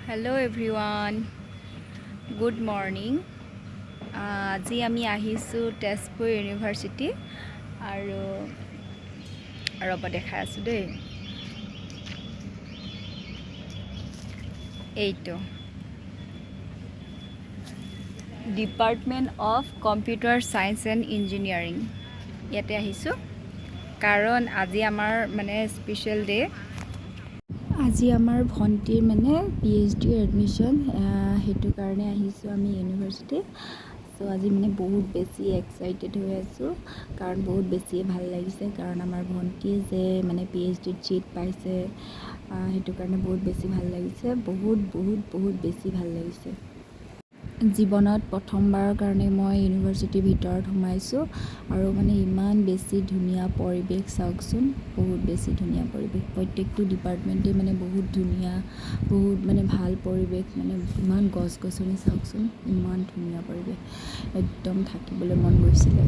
Hello everyone, good morning. আজি আমি আহিছো তেজপুৰ ইউনিভাৰ্চিটি আৰু ৰব দেখাই আছো দেই এইটো department of computer science and engineering ইয়াতে আহিছো কাৰণ আজি আমাৰ মানে স্পেশাল ডে আজি আমাৰ ভণ্টিৰ মানে PhD এডমিশ্যন হেতু কাৰণে আহিছো আমি ইউনিভাৰ্চিটি সো আজি মানে বহুত বেছি এক্সাইটেড হৈ আছো কাৰণ বহুত বেছি ভাল লাগিছে কাৰণ আমাৰ ভণ্টি যে মানে PhD চিট পাইছে হেতু কাৰণে বহুত বেছি ভাল লাগিছে বহুত বেছি ভাল লাগিছে জীৱনত প্ৰথমবাৰৰ কাৰণে মই ইউনিভাৰ্চিটিৰ ভিতৰত সোমাইছো আৰু মানে ইমান বেছি ধুনীয়া পৰিৱেশ চাওকচোন বহুত বেছি ধুনীয়া পৰিৱেশ প্ৰত্যেকটো ডিপাৰ্টমেণ্টে মানে বহুত ধুনীয়া বহুত মানে ভাল পৰিৱেশ মানে ইমান গছ-গছনি চাওকচোন ইমান ধুনীয়া পৰিৱেশ একদম থাকিবলৈ মন গৈছিলে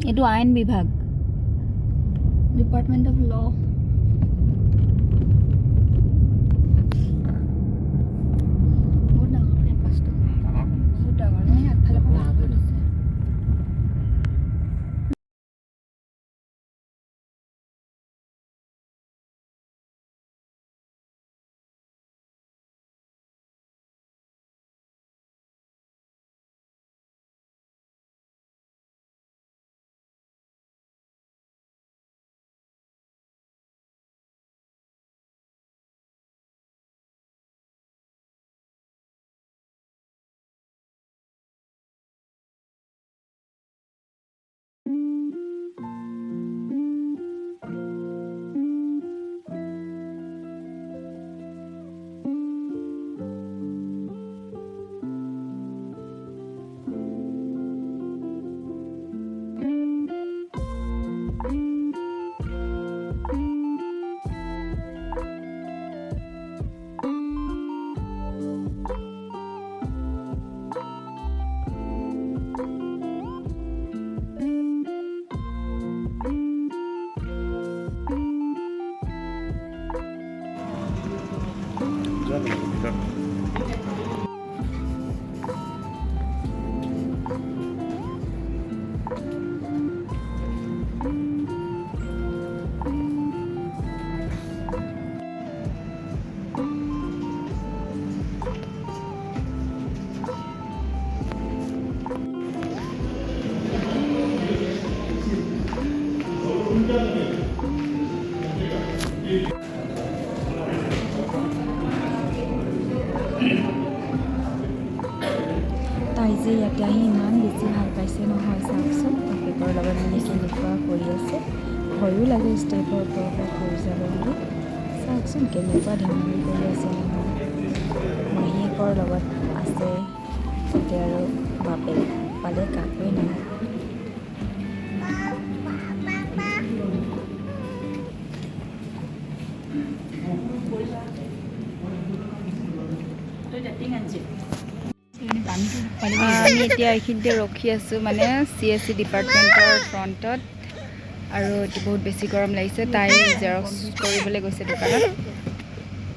এইটো আইন বিভাগ ডিপাৰ্টমেণ্ট অফ ল তাই যে ইয়াতে আহি ইমান বেছি ভাল পাইছে নহয় চাওকচোন বাপেকৰ লগত মানে কেনেকুৱা কৰি আছে ভয়ো লাগে ষ্টেপৰ ওপৰৰ পৰা পৰি যাব বুলি চাওকচোন কেনেকুৱা ধেমালি কৰি আছে নহয় মাহীয়েকৰ লগত আছে তাতে আৰু বাপেক পালে কাকোৱে নাই আমি এতিয়া এইখিনিতে ৰখি আছো মানে CSC ডিপাৰ্টমেণ্টৰ ফ্ৰণ্টত আৰু বহুত বেছি গৰম লাগিছে তাই জেৰক্স কৰিবলৈ গৈছে দোকানত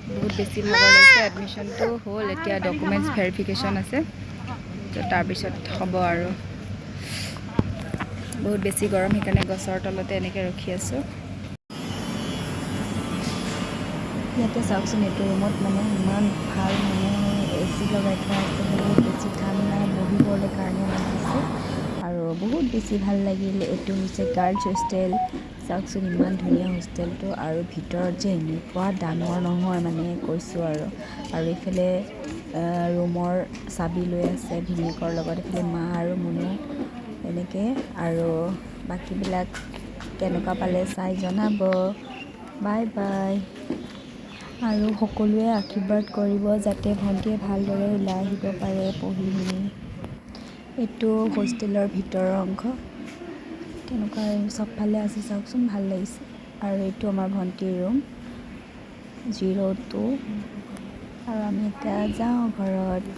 বহুত বেছি ভাগৰ লাগিছে এডমিশ্যনটো হ'ল এতিয়া ডকুমেণ্টছ ভেৰিফিকেশ্যন আছে তো তাৰপিছত হ'ব আৰু বহুত বেছি গৰম সেইকাৰণে গছৰ তলতে এনেকৈ ৰখি আছোঁ ইয়াতে চাওকচোন এইটো ৰুমত মানে ইমান ভাল মানে AC লগাই থোৱা আছে বহুত বেছি ঠাণ্ডা বহিবলৈ কাৰণে লাগিছে আৰু বহুত বেছি ভাল লাগিল এইটো হৈছে গাৰ্লছ হোষ্টেল চাওকচোন ইমান ধুনীয়া হোষ্টেলটো আৰু ভিতৰত যে এনেকুৱা ডাঙৰ নহয় মানে কৈছোঁ আৰু এইফালে ৰুমৰ চাবি লৈ আছে ভিনিয়েকৰ লগত এইফালে মা আৰু মুনু এনেকৈ আৰু বাকীবিলাক কেনেকুৱা পালে চাই জনাব বাই বাই আৰু সকলোৱে আশীৰ্বাদ কৰিব যাতে ভণ্টিয়ে ভালদৰে ওলাই আহিব পাৰে পঢ়ি শুনি এইটো হোষ্টেলৰ ভিতৰৰ অংশ কেনেকুৱা চবফালে আছে চাওকচোন ভাল লাগিছে আৰু এইটো আমাৰ ভণ্টিৰ ৰুম 02 আৰু আমি এতিয়া যাওঁ ঘৰত